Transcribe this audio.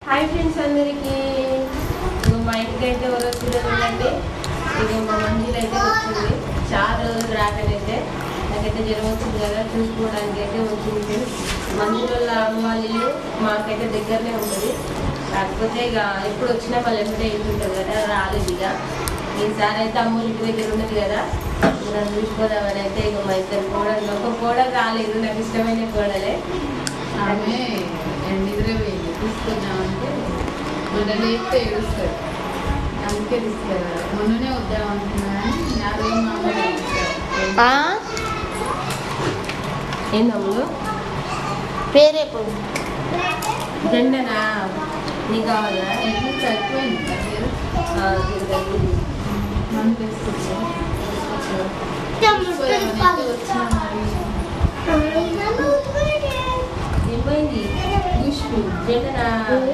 Hi friends అందరికీ. మా ఇంటికి అయితే ఎవరు వచ్చిందండి. ఇది మా మందిలో అయితే వచ్చింది. చాలా రోజులు రాకనైతే నాకైతే జ్వరం వచ్చింది కదా, చూసుకోవడానికి అయితే వచ్చింది. మందిలో అమ్మ వాళ్ళు మాకైతే దగ్గరనే ఉంటుంది. కాకపోతే ఇక ఎప్పుడు వచ్చినా వాళ్ళు ఎప్పుడే వెళ్తుంటారు కదా, రాలేదు. ఇక ఈసారి అయితే అమ్మ ఇంటి దగ్గర ఉన్నది కదా, నన్ను చూసుకోదామని అయితే ఇక మా ఇద్దరు కోడలు, ఒక కోడలు రాలేదు, నాకు ఇష్టమైన కోడలే. ఆమె నిద్ర పోయింది, తీసుకొద్దామంటే మొన్న లేపితే ఏడుస్తారు, అందుకే తీసుకెళ్ళారు. మొన్ననే వద్దామనుకున్నా కానీ నా రోజు ఏందమ్ములు పేరేపు జెండనా నీకు కావాలా? ఎట్లా సరిపోయింది మనం తీసుకొచ్చాం. వచ్చినా మరి ఏమైంది? ఖుష్బు జెండనా